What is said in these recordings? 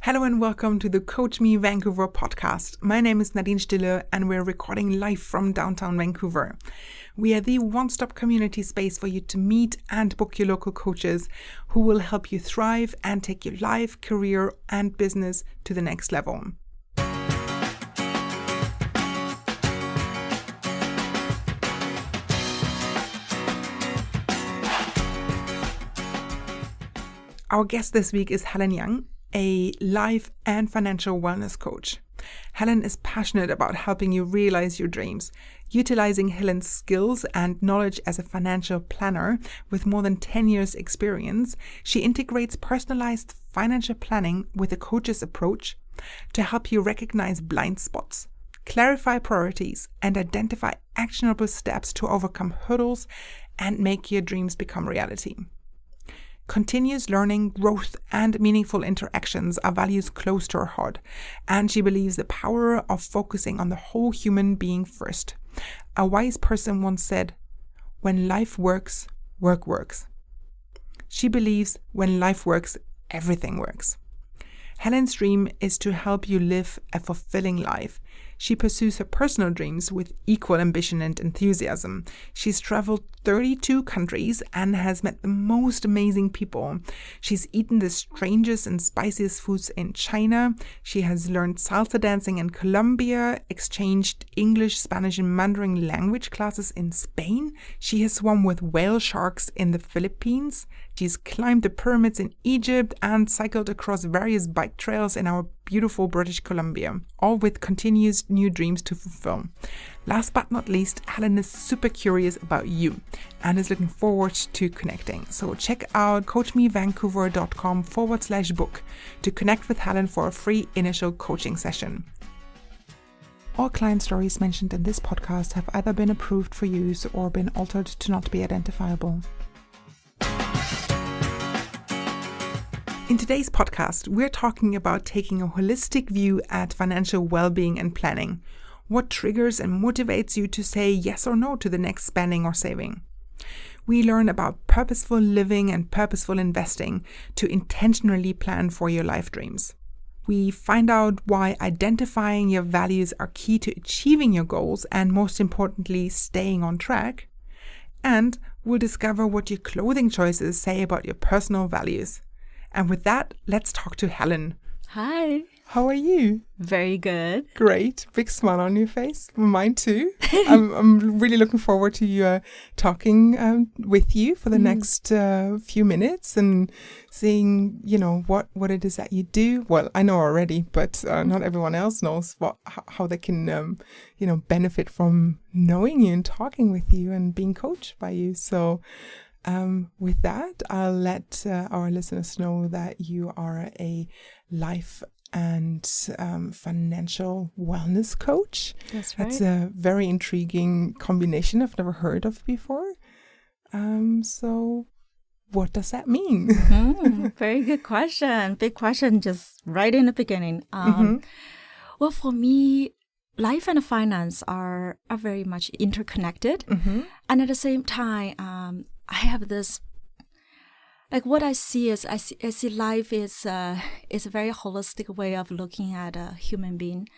Hello and welcome to the Coach Me Vancouver podcast. My name is Nadine Stille and we're recording live from downtown Vancouver. We are the one-stop community space for you to meet and book your local coaches who will help you thrive and take your life, career and business to the next level. Our guest this week is Hellen Yang, a life and financial wellness coach. Helen is passionate about helping you realize your dreams. Utilizing Helen's skills and knowledge as a financial planner with more than 10 years experience, she integrates personalized financial planning with a coach's approach to help you recognize blind spots, clarify priorities, and identify actionable steps to overcome hurdles and make your dreams become reality. Continuous learning, growth, and meaningful interactions are values close to her heart, and she believes the power of focusing on the whole human being first. A wise person once said, "When life works, work works." She believes when life works, everything works. Helen's dream is to help you live a fulfilling life. She pursues her personal dreams with equal ambition and enthusiasm. She's traveled 32 countries and has met the most amazing people. She's eaten the strangest and spiciest foods in China. She has learned salsa dancing in Colombia, exchanged English, Spanish, and Mandarin language classes in Spain. She has swum with whale sharks in the Philippines. She's climbed the pyramids in Egypt and cycled across various bike trails in our beautiful British Columbia, all with continuous new dreams to fulfill. Last but not least, Helen is super curious about you and is looking forward to connecting. So check out coachmevancouver.com/book to connect with Helen for a free initial coaching session. All client stories mentioned in this podcast have either been approved for use or been altered to not be identifiable. In today's podcast, we're talking about taking a holistic view at financial well-being and planning. What triggers and motivates you to say yes or no to the next spending or saving? We learn about purposeful living and purposeful investing to intentionally plan for your life dreams. We find out why identifying your values are key to achieving your goals and, most importantly, staying on track. And we'll discover what your clothing choices say about your personal values. And with that, let's talk to Helen. Hi. How are you? Very good. Great. Big smile on your face. Mine too. I'm really looking forward to talking with you for the next few minutes and seeing, what it is that you do. Well, I know already, but not everyone else knows how they can, benefit from knowing you and talking with you and being coached by you. So with that, I'll let our listeners know that you are a life and financial wellness coach. That's right. That's a very intriguing combination I've never heard of before. So what does that mean? Very good question. Big question just right in the beginning. Well, for me, life and finance are very much interconnected. And at the same time, I have this, what I see is, I see life is a very holistic way of looking at a human being.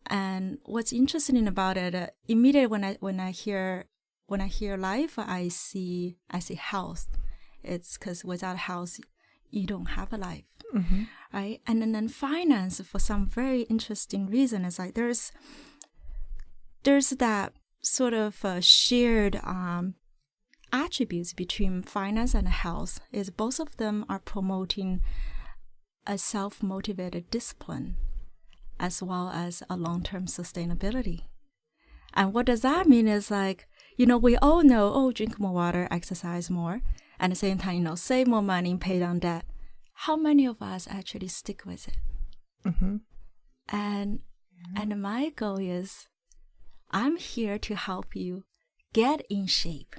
And what's interesting about it, immediately when I hear life, I see health. It's because without health, you don't have a life, right? And then finance, for some very interesting reason, is like there's that sort of shared attributes between finance and health. Is both of them are promoting a self-motivated discipline as well as a long-term sustainability. And what does that mean is we all know, drink more water, exercise more, and at the same time, save more money, pay down debt. How many of us actually stick with it? And my goal is, I'm here to help you get in shape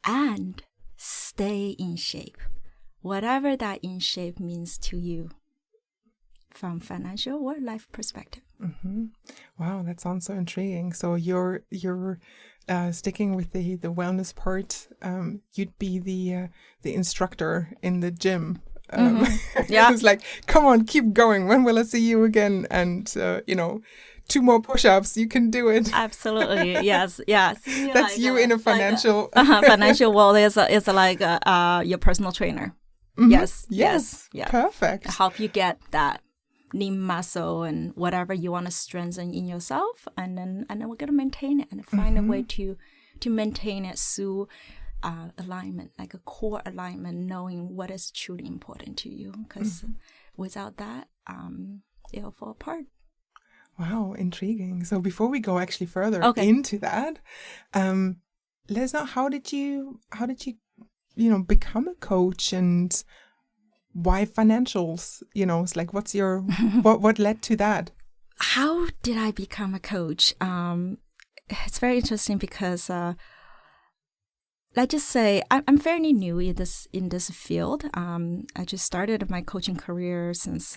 and stay in shape, whatever that in shape means to you from financial or life perspective. Wow, that sounds so intriguing. So you're sticking with the wellness part. You'd be the instructor in the gym It was like, come on, keep going. When will I see you again? And, 2 more push-ups, you can do it. Absolutely. Yes. Yes. That's you in a financial... financial world is like your personal trainer. Mm-hmm. Yes. Yeah. Perfect. Help you get that lean muscle and whatever you want to strengthen in yourself, and then we're gonna maintain it and find a way to maintain it through alignment, like a core alignment, knowing what is truly important to you. Because without that, it'll fall apart. Wow, intriguing. So before we go actually further into that, let us know, how did you become a coach, and why financials? It's like, what's your what led to that? How did I become a coach? It's very interesting because let's just say I'm fairly new in this field. I just started my coaching career since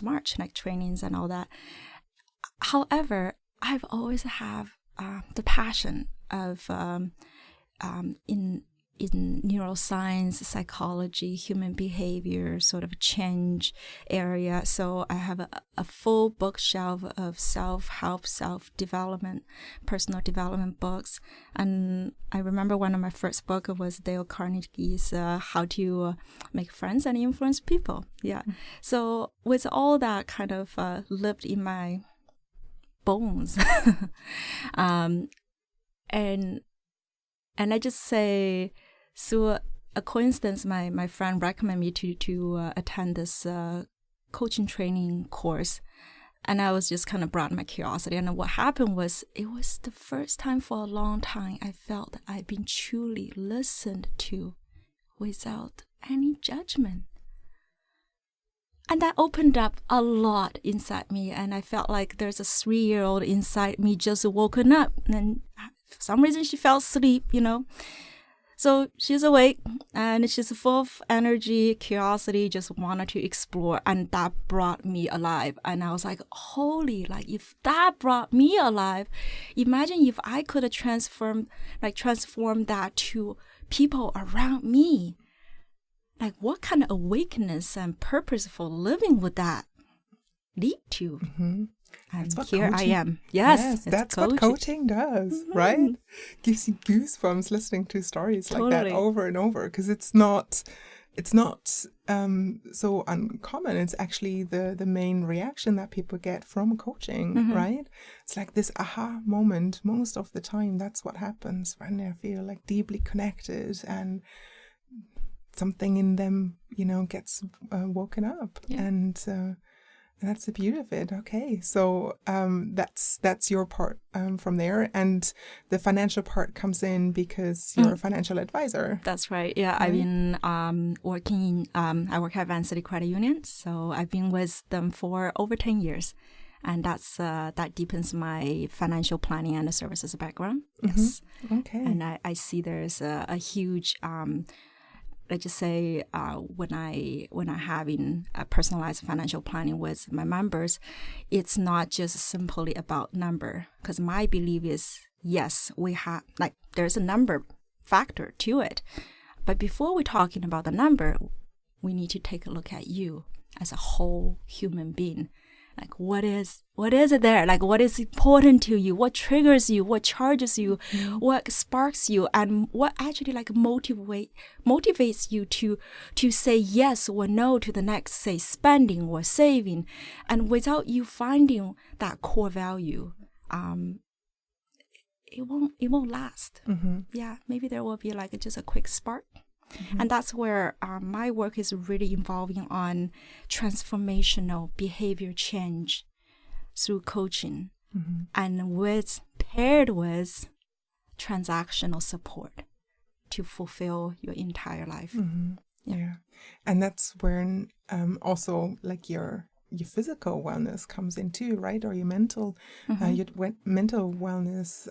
March, like trainings and all that. However, I've always have the passion of in neuroscience, psychology, human behavior, sort of change area. So I have a full bookshelf of self-help, self-development, personal development books. And I remember one of my first books was Dale Carnegie's How to Make Friends and Influence People. Yeah. So with all that kind of lived in my bones. And I just say, through a coincidence, my friend recommended me to attend this coaching training course, and I was just kind of brought my curiosity. And what happened was, it was the first time for a long time I felt that I've been truly listened to without any judgment. And that opened up a lot inside me, and I felt like there's a 3-year-old inside me just woken up, and for some reason she fell asleep, So she's awake, and she's full of energy, curiosity, just wanted to explore, and that brought me alive. And I was like, holy, like, if that brought me alive, imagine if I could have transformed that to people around me. Like, what kind of awakeness and purposeful living would that lead to? Mm-hmm. And here I am. Yes, that's what coaching does, right? Gives you goosebumps listening to stories like that over and over, because it's not so uncommon. It's actually the main reaction that people get from coaching, right? It's like this aha moment. Most of the time, that's what happens when they feel like deeply connected, and something in them, gets woken up. Yeah. And that's the beauty of it. Okay, so that's your part from there, and the financial part comes in because you're a financial advisor. That's right. Yeah, I've been working. I work at Vancouver Credit Union, so I've been with them for over 10 years, and that deepens my financial planning and services background. Yes. Okay. And I see there's a huge. Let's just say when I having a personalized financial planning with my members, it's not just simply about number, because my belief is, yes, we have, like, there's a number factor to it, but before we're talking about the number, we need to take a look at you as a whole human being. Like, what is it there? Like, what is important to you? What triggers you? What charges you? What sparks you? And what actually motivates you to say yes or no to the next, say, spending or saving? And without you finding that core value, it won't last. Yeah, maybe there will be like just a quick spark. And that's where my work is really involving on transformational behavior change through coaching, and paired with transactional support to fulfill your entire life. Yeah, and that's where also like your physical wellness comes in too, right? Or your mental, your mental wellness.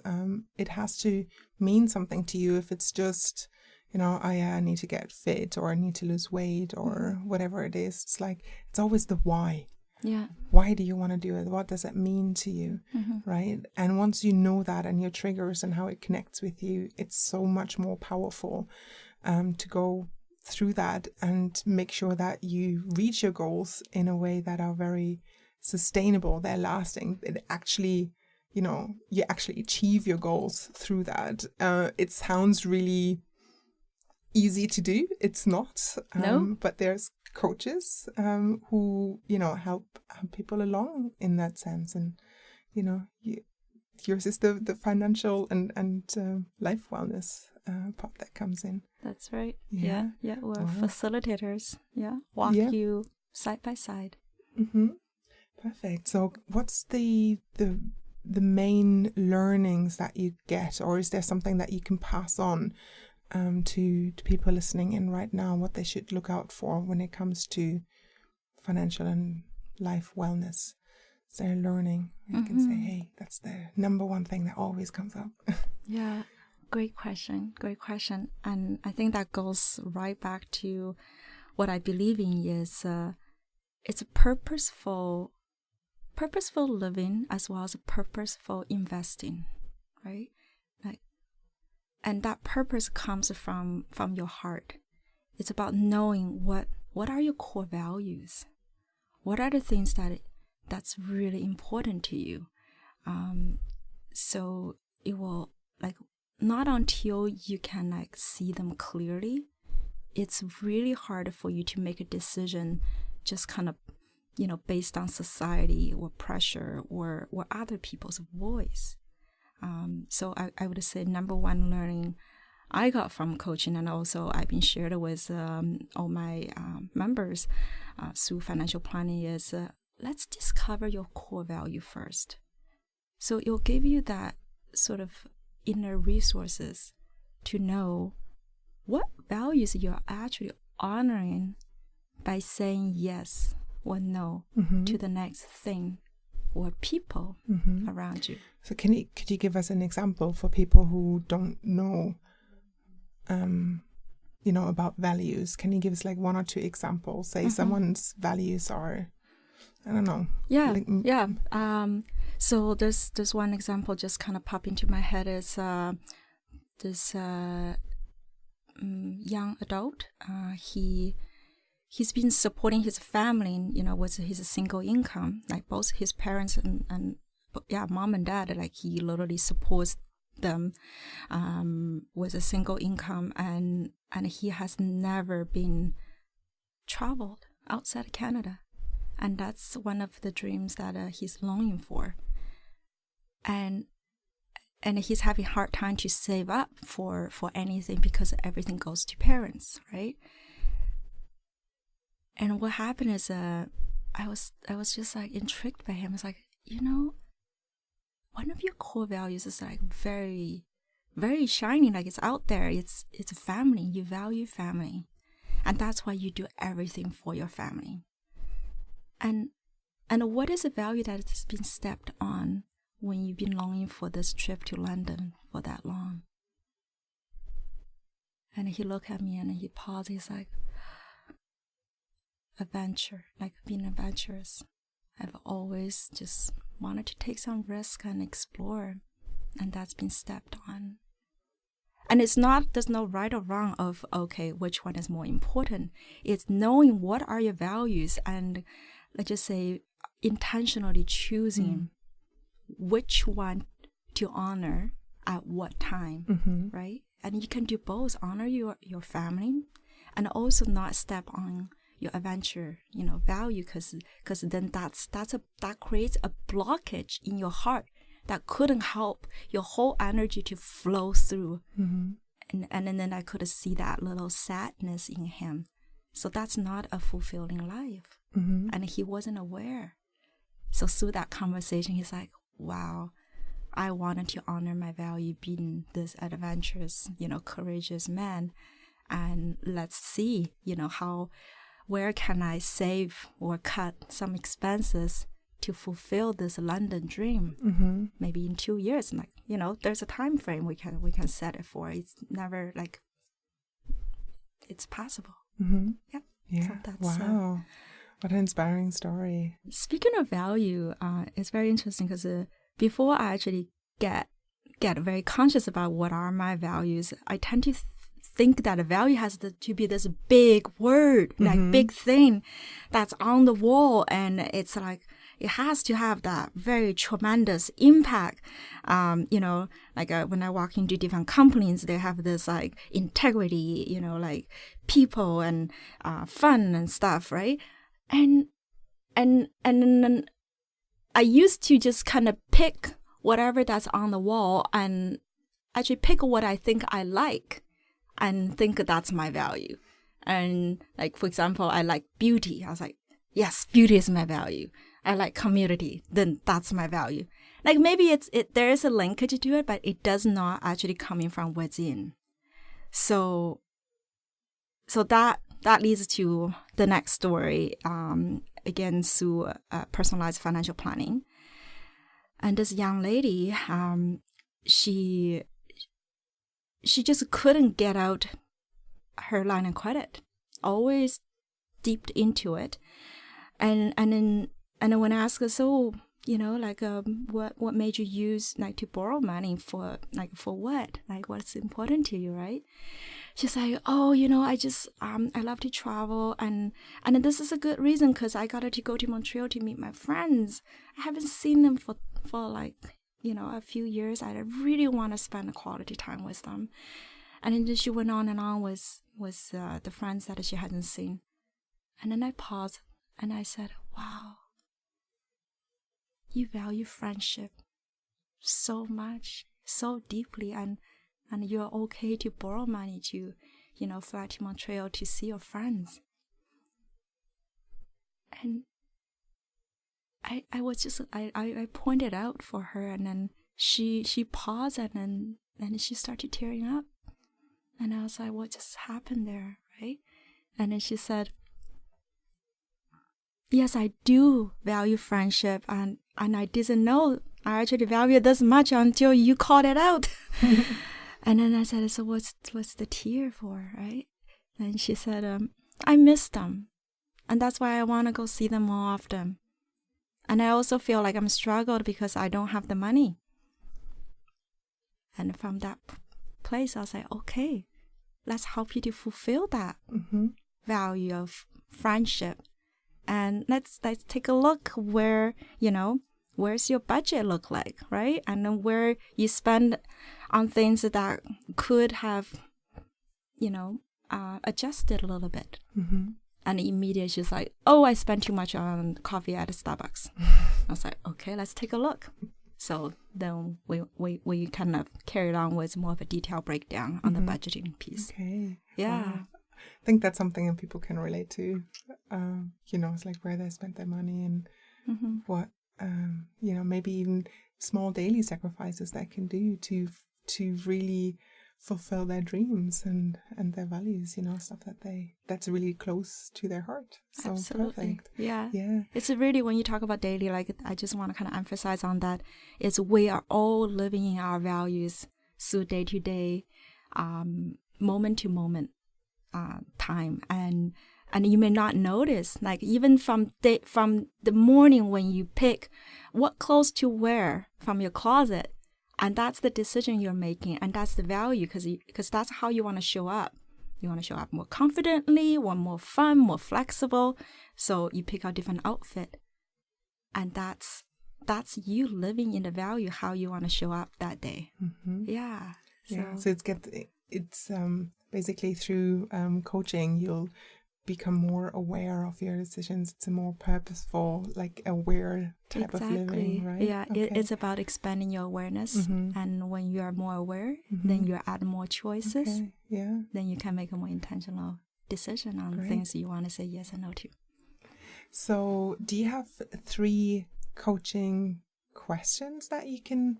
It has to mean something to you. If it's just, I need to get fit, or I need to lose weight, or whatever it is. It's like, it's always the why. Yeah. Why do you want to do it? What does it mean to you? Right? And once you know that, and your triggers and how it connects with you, it's so much more powerful to go through that and make sure that you reach your goals in a way that are very sustainable, they're lasting. It actually, you actually achieve your goals through that. It sounds really easy to do. It's not. No. But there's coaches who, help people along in that sense. And, yours is the financial and life wellness part that comes in. That's right. Yeah. Yeah. We're Wow. facilitators. Yeah. Walk you side by side. Mm-hmm. Perfect. So what's the main learnings that you get, or is there something that you can pass on to people listening in right now, what they should look out for when it comes to financial and life wellness? Is there a learning where you can say, hey, that's the number one thing that always comes up? Yeah. Great question. And I think that goes right back to what I believe in is it's a purposeful living as well as a purposeful investing, right? And that purpose comes from your heart. It's about knowing what are your core values, what are the things that's really important to you. So it will not until you can see them clearly, it's really hard for you to make a decision just kind of based on society or pressure or other people's voice. So I would say number one learning I got from coaching, and also I've been shared with all my members through financial planning, is let's discover your core value first. So it'll give you that sort of inner resources to know what values you're actually honoring by saying yes or no to the next thing or people around you. So could you give us an example for people who don't know, about values? Can you give us one or two examples? Say someone's values are, I don't know. So there's one example just kind of pop into my head is this young adult. He's been supporting his family, with his single income, like both his parents and mom and dad, he literally supports them with a single income, and he has never been traveled outside of Canada. And that's one of the dreams that he's longing for. And he's having a hard time to save up for anything because everything goes to parents, right? And what happened is I was just intrigued by him. It's one of your core values is very, very shining, it's out there. It's family. You value family. And that's why you do everything for your family. And what is a value that has been stepped on when you've been longing for this trip to London for that long? And he looked at me and he paused. He's like, adventure, being adventurous. I've always just wanted to take some risk and explore, and that's been stepped on. And there's no right or wrong of, okay, which one is more important. It's knowing what are your values and, let's just say, intentionally choosing which one to honor at what time, right? And you can do both, honor your family and also not step on your adventure, value, because then that creates a blockage in your heart that couldn't help your whole energy to flow through. And then I could see that little sadness in him. So that's not a fulfilling life. And he wasn't aware. So through that conversation, he's like, wow, I wanted to honor my value being this adventurous, courageous man. And let's see, where can I save or cut some expenses to fulfill this London dream? Maybe in 2 years, there's a time frame we can set it for. It's never it's possible. Yep. Yeah. So that's, wow. What an inspiring story. Speaking of value, it's very interesting because before I actually get very conscious about what are my values, I tend to think that a value has to be this big word, like big thing that's on the wall, and it's like it has to have that very tremendous impact. When I walk into different companies, they have this like integrity, like people and fun and stuff, right? And then I used to just kind of pick whatever that's on the wall and actually pick what I think I like and think that's my value. And like, for example, I like beauty. I was like, yes, beauty is my value. I like community, then that's my value. Like maybe there is a linkage to it, but it does not actually coming from within. So that leads to the next story. Again, through personalized financial planning. And this young lady, she just couldn't get out her line of credit. Always deep into it, and then when I asked her, so what made you use like to borrow money for what? Like what's important to you, right? She's like, oh, I just I love to travel, and this is a good reason because I got to go to Montreal to meet my friends. I haven't seen them for like a few years. I really want to spend a quality time with them. And then she went on and on with the friends that she hadn't seen. And then I paused and I said, wow, you value friendship so much, so deeply, and you're okay to borrow money to, fly to Montreal to see your friends. And I pointed out for her, and then she paused, and then she started tearing up. And I was like, what just happened there, right? And then she said, yes, I do value friendship, and I didn't know I actually value it this much until you called it out. And then I said, so what's the tear for, right? And she said, I miss them, and that's why I want to go see them more often. And I also feel like I'm struggled because I don't have the money. And from that place, I was like, okay, let's help you to fulfill that value of friendship. And let's take a look where, where's your budget look like, right? And then where you spend on things that could have, adjusted a little bit. And immediately she's like, oh, I spent too much on coffee at Starbucks. I was like, okay, let's take a look. So then we kind of carried on with more of a detailed breakdown on the budgeting piece. Okay. Yeah. Wow. I think that's something that people can relate to. It's like where they spent their money and what, maybe even small daily sacrifices they can do to really fulfill their dreams and their values, stuff that's really close to their heart. So absolutely. Perfect. Yeah. It's really, when you talk about daily, like I just want to kind of emphasize on that, is we are all living in our values through day to day, moment to moment time, and you may not notice, like even from the morning when you pick what clothes to wear from your closet. And that's the decision you're making, and that's the value, because that's how you want to show up. You want to show up more confidently, or more fun, more flexible. So you pick out different outfit, and that's you living in the value how you want to show up that day. Yeah. So it's basically through coaching you'll become more aware of your decisions. It's a more purposeful, like aware type of living, right? Yeah, okay. It's about expanding your awareness. And when you are more aware, then you add more choices. Okay. Yeah. Then you can make a more intentional decision on things you want to say yes and no to. So do you have 3 coaching questions that you can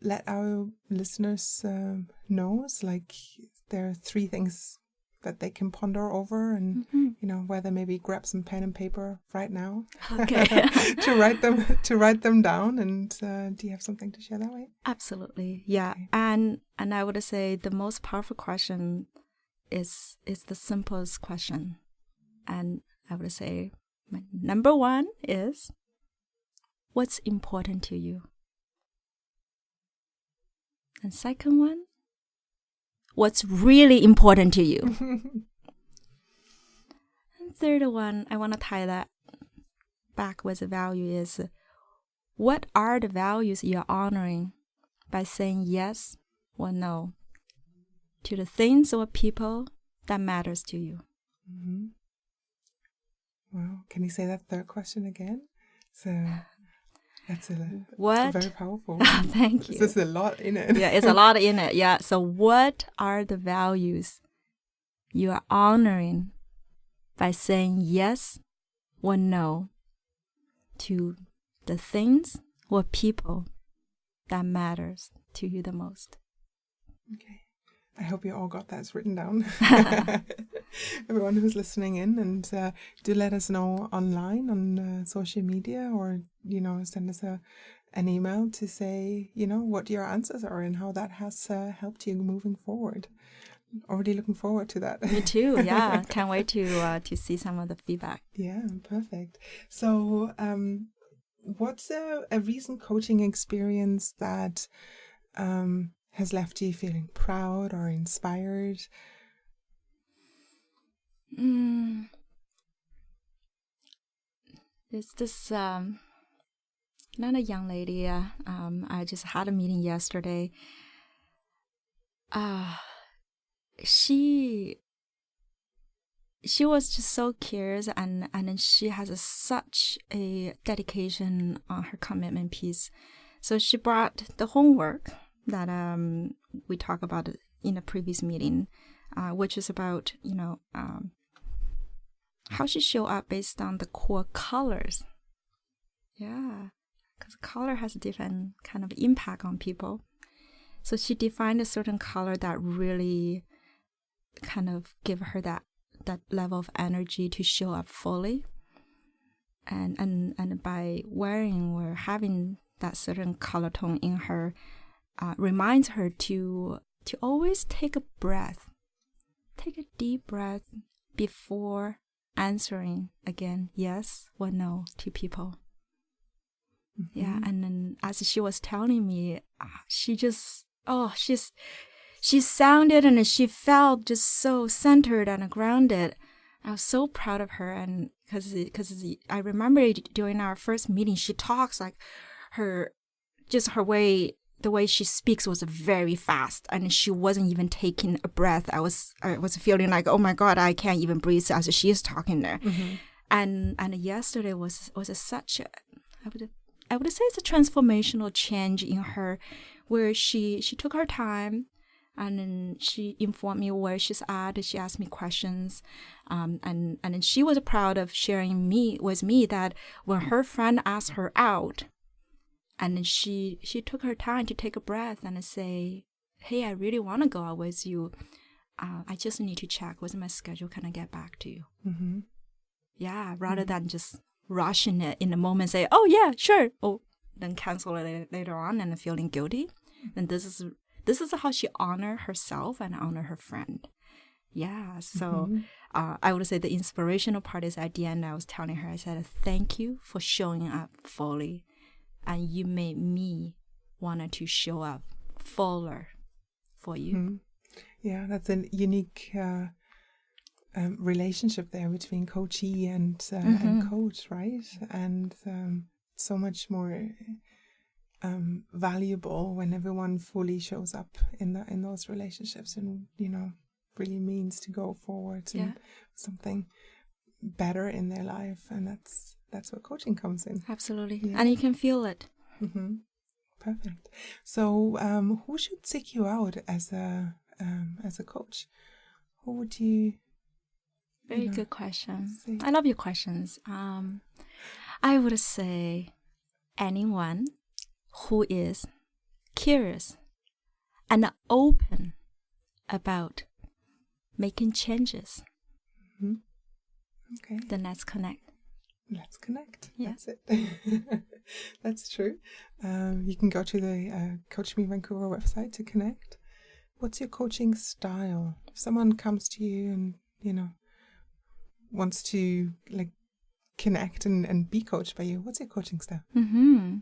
let our listeners know? Like there are 3 things that they can ponder over, and whether maybe grab some pen and paper right now, okay, to write them down. And do you have something to share that way? Absolutely, yeah. Okay. And I would say the most powerful question is the simplest question, and I would say number 1 is, what's important to you? And second one, what's really important to you. And third one, I want to tie that back with the value is, what are the values you're honoring by saying yes or no to the things or people that matters to you? Mm-hmm. Well, can you say that third question again? So that's very powerful. Thank you. There's a lot in it. Yeah, it's a lot in it. Yeah. So what are the values you are honoring by saying yes or no to the things or people that matters to you the most? Okay. I hope you all got that written down. Everyone who's listening in, and do let us know online on social media, or, send us an email to say, what your answers are and how that has helped you moving forward. Already looking forward to that. Me too. Yeah. Can't wait to see some of the feedback. Yeah, perfect. So, what's a recent coaching experience that has left you feeling proud or inspired? It's this not a young lady. I just had a meeting yesterday. She was just so curious, and then she has such a dedication on her commitment piece. So she brought the homework that we talked about in a previous meeting, which is about, how she show up based on the core colors. Yeah, because color has a different kind of impact on people. So she defined a certain color that really kind of give her that level of energy to show up fully. And by wearing or having that certain color tone in her, reminds her to always take a breath. Take a deep breath before answering again yes or no to people. Mm-hmm. Yeah, and then as she was telling me, she sounded and she felt just so centered and grounded. I was so proud of her, and because I remember during our first meeting, she talks like the way she speaks was very fast, and she wasn't even taking a breath. I was feeling like, oh my God, I can't even breathe as she is talking there. Mm-hmm. And yesterday was such a, I would say it's a transformational change in her, where she took her time, and then she informed me where she's at. She asked me questions, and then she was proud of sharing with me that when her friend asked her out, and then she took her time to take a breath and say, hey, I really want to go out with you. I just need to check what's my schedule. Can I get back to you? Mm-hmm. Yeah, rather than just rushing it in the moment, say, oh yeah, sure. Oh, then cancel it later on and feeling guilty. And this is how she honor herself and honor her friend. Yeah, so I would say the inspirational part is at the end, I was telling her, I said, thank you for showing up fully. And you made me want to show up fuller for you. Mm-hmm. Yeah, that's a unique relationship there between coachee and coach, right? And so much more valuable when everyone fully shows up in those relationships, and really means to go forward and something better in their life, and that's where coaching comes in. Absolutely. Yeah. And you can feel it. Mm-hmm. Perfect. So who should seek you out as a coach? Who would you... Very good question. See? I love your questions. I would say anyone who is curious and open about making changes. Mm-hmm. Okay. Then let's connect. Let's connect. Yeah. That's it. That's true. You can go to the Coach Me Vancouver website to connect. What's your coaching style? If someone comes to you and, wants to connect and be coached by you, what's your coaching style? Mm-hmm.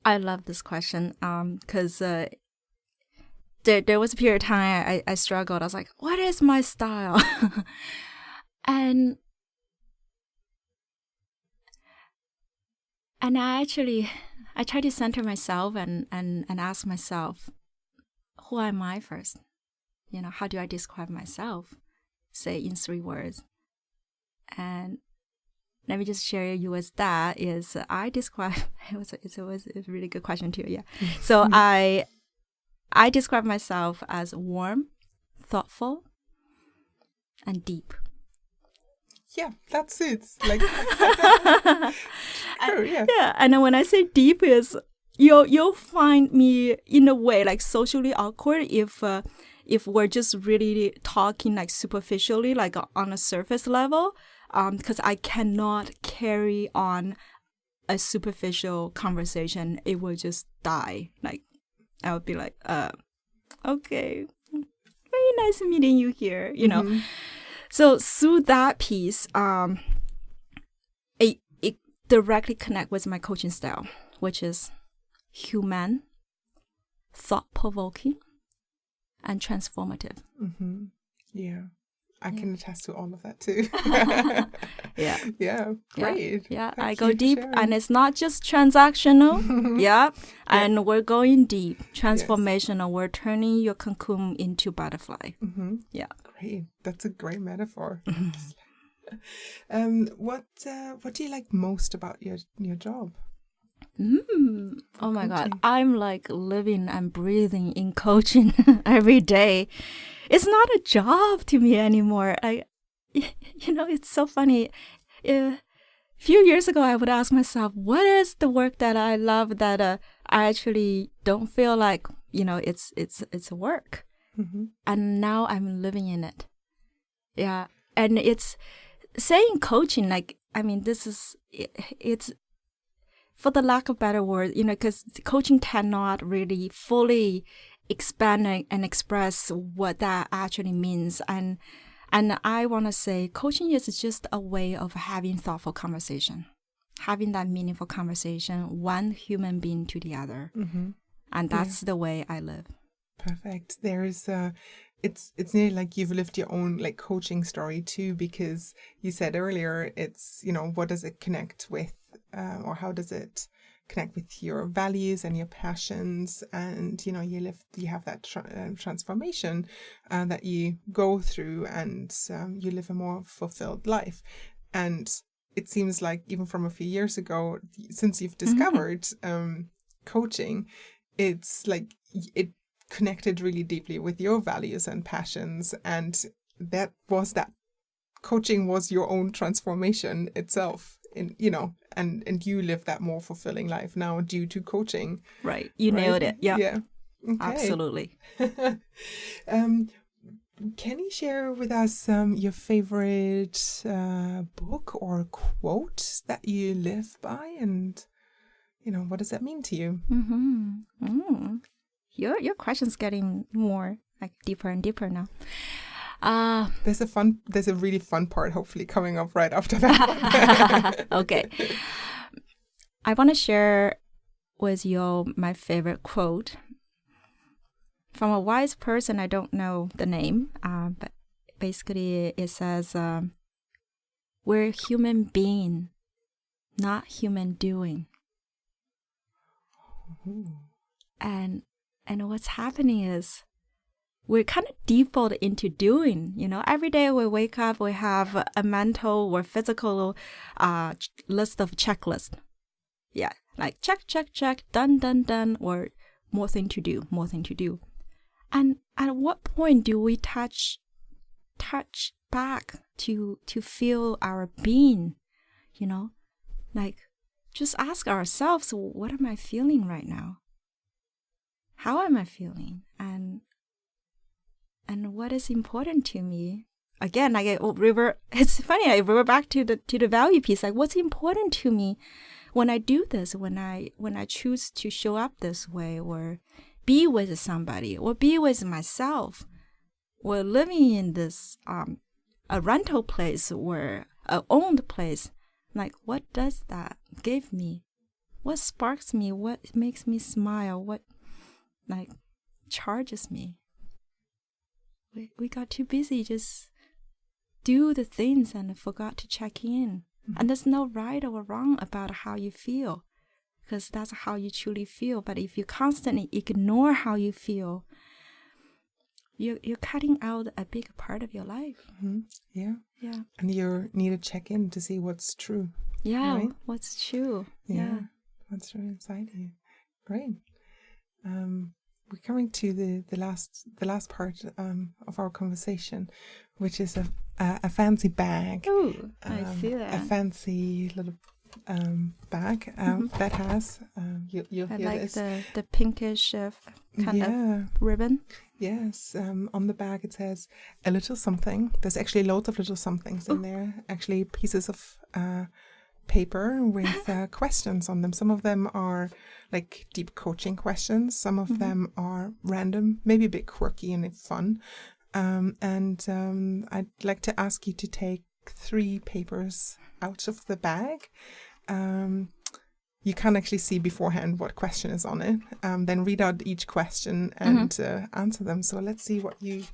I love this question because there was a period of time I struggled. I was like, what is my style? and I try to center myself and ask myself, who am I first? How do I describe myself? Say in 3 words. And let me just share you with that is I describe, it was a really good question too, yeah. So I describe myself as warm, thoughtful, and deep. Yeah, that suits. Like, true, yeah. Yeah, and then when I say deep is, you'll find me in a way like socially awkward if we're just really talking like superficially, like on a surface level, because I cannot carry on a superficial conversation. It will just die. Like I would be like, okay, very nice meeting you here, So through that piece, it directly connect with my coaching style, which is human, thought-provoking, and transformative. Mm-hmm. Yeah. I can attest to all of that too. Yeah. Yeah. Great. Yeah. I go deep, and it's not just transactional. Yeah. And we're going deep, transformational. Yes. We're turning your cocoon into butterfly. Mm-hmm. Yeah. Great. That's a great metaphor. What do you like most about your job? Oh my God. I'm like living and breathing in coaching every day. It's not a job to me anymore. It's so funny. A few years ago, I would ask myself, what is the work that I love that I actually don't feel like, it's work. Mm-hmm. And now I'm living in it. Yeah. And it's saying coaching, it's for the lack of better word, because coaching cannot really fully expand and express what that actually means. And I want to say coaching is just a way of having thoughtful conversation, having that meaningful conversation, one human being to the other. Mm-hmm. And that's the way I live. Perfect. There is it's nearly like you've lived your own like coaching story too, because you said earlier it's, what does it connect with, or how does it connect with your values and your passions, and you have that transformation that you go through, and you live a more fulfilled life. And it seems like even from a few years ago, since you've discovered coaching, it's like it connected really deeply with your values and passions, and that coaching was your own transformation itself, and you live that more fulfilling life now due to coaching. Right. You nailed it. Yeah. Yeah. Okay. Absolutely. Can you share with us your favorite book or quote that you live by, and what does that mean to you? Mm-hmm. Mm. Your question's getting more like deeper and deeper now. There's a really fun part hopefully coming up right after that. Okay. I want to share with you my favorite quote from a wise person. I don't know the name, but basically it says, we're human being, not human doing. Ooh. And what's happening is we're kind of default into doing, every day we wake up, we have a mental or physical list of checklists. Yeah, like check, done, or more thing to do. And at what point do we touch back to feel our being, Like just ask ourselves, what am I feeling right now? How am I feeling? And what is important to me? Again, it's funny, I revert back to the value piece. Like, what's important to me when I do this, when I choose to show up this way, or be with somebody, or be with myself, or living in this a rental place or a owned place. Like, what does that give me? What sparks me? What makes me smile? What, like, charges me. We got too busy just do the things and forgot to check in. And there's no right or wrong about how you feel, because that's how you truly feel. But if you constantly ignore how you feel, you're cutting out a big part of your life. Yeah. Yeah. And you need to check in to see what's true. Yeah, right? what's true. Yeah. What's true inside you. Great. We're coming to the last part of our conversation, which is a fancy bag. Oh, I see that. A fancy little bag that has you'll I hear like this. the pinkish kind of ribbon. Yes, on the bag it says a little something. There's actually loads of little somethings in there. Actually, pieces of paper with questions on them. Some of them are like deep coaching questions. Some of them are random, maybe a bit quirky and fun. And I'd like to ask you to take 3 papers out of the bag. You can't actually see beforehand what question is on it. Then read out each question and answer them. So let's see what you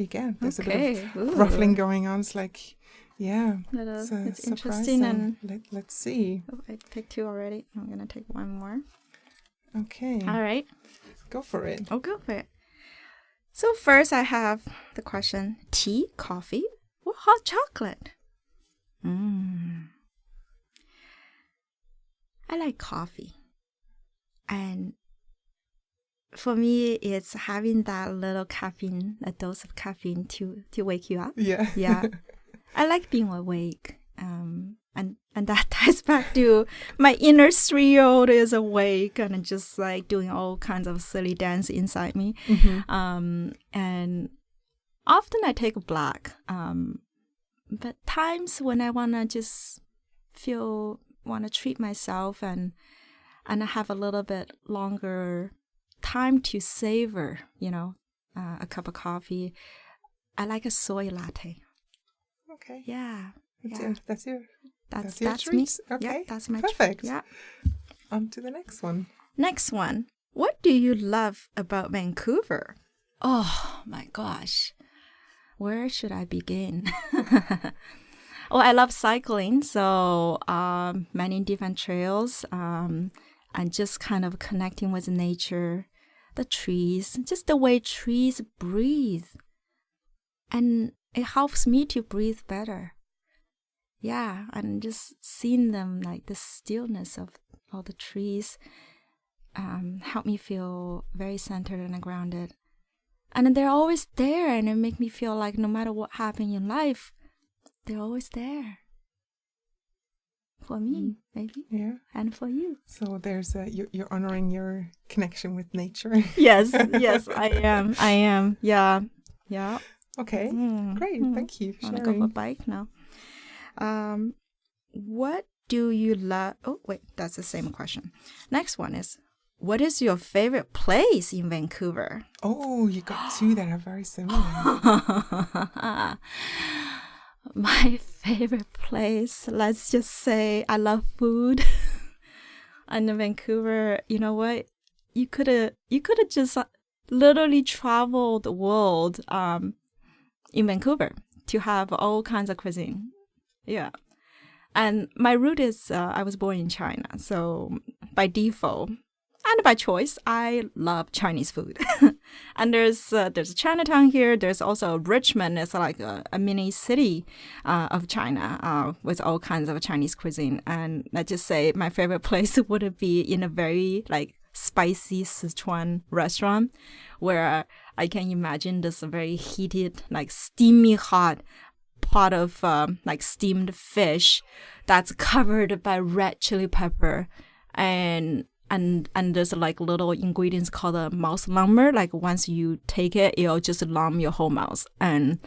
get. There's a bit of ruffling going on. It's like, yeah, it's interesting. And let's see. Oh, I picked 2 already. I'm gonna take 1 more. Okay. All right. Go for it. Oh, go for it. So first, I have the question: tea, coffee, or hot chocolate? I like coffee, and for me, it's having that little caffeine, a dose of caffeine to wake you up. Yeah. Yeah. I like being awake. And that ties back to my inner 3-year-old is awake and just like doing all kinds of silly dance inside me. And often I take black. But times when I wanna just wanna treat myself and I have a little bit longer time to savor, a cup of coffee, I like a soy latte. Okay. Yeah. That's your That's treat? me. Okay. Yeah, that's my Perfect. treat. Yeah. On to the next one. Next one. What do you love about Vancouver? Oh my gosh. Where should I begin? Well, I love cycling, so many different trails, and just kind of connecting with nature, the trees, just the way trees breathe. And it helps me to breathe better. Yeah, and just seeing them, like the stillness of all the trees, help me feel very centered and grounded. And they're always there, and it make me feel like no matter what happens in life, they're always there. For me, maybe. Yeah. And for you. So there's you're honoring your connection with nature. Yes, I am. Yeah. Okay, great. Thank you for sharing. sharing. Want to go for a bike now? What do you love? Oh, wait, that's the same question. Next one is, what is your favorite place in Vancouver? Oh, you got 2 that are very similar. My favorite place, let's just say I love food. And in Vancouver, you know what? You could have just literally traveled the world in Vancouver to have all kinds of cuisine. Yeah. And my root is I was born in China. So by default and by choice, I love Chinese food. And there's a Chinatown here. There's also Richmond. It's like a mini city of China with all kinds of Chinese cuisine. And let's just say my favorite place would be in a very like spicy Sichuan restaurant where I can imagine this very heated, like steamy hot pot of like steamed fish that's covered by red chili pepper and there's like little ingredients called a mouth lumber. Like once you take it, it'll just numb your whole mouth. And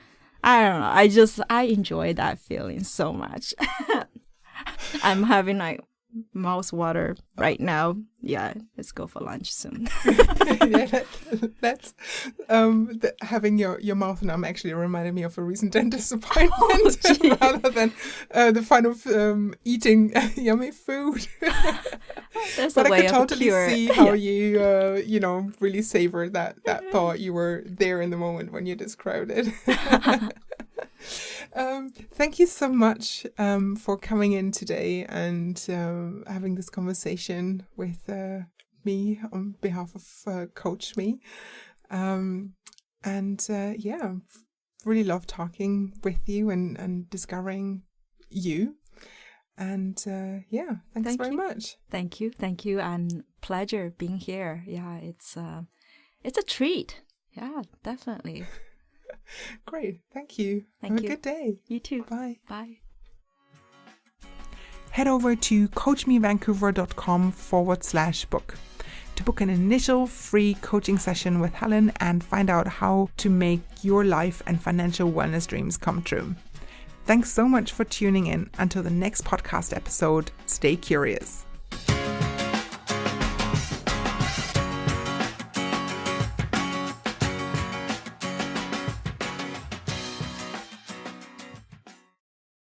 I don't know, I enjoy that feeling so much. I'm having like mouth water right now. Yeah, let's go for lunch soon. Yeah, that's having your mouth numb actually reminded me of a recent dentist appointment rather than the fun of eating yummy food. There's But a way I could of totally cure. see how you really savor that thought. You were there in the moment when you described it. Thank you so much for coming in today and having this conversation with me on behalf of Coach Me. Really love talking with you and discovering you. And thanks very much. Thank you, and pleasure being here. Yeah, it's a treat. Yeah, definitely. Great. Thank you. Have a good day. You too. Bye. Bye. Head over to coachmevancouver.com/book to book an initial free coaching session with Helen and find out how to make your life and financial wellness dreams come true. Thanks so much for tuning in. Until the next podcast episode, stay curious.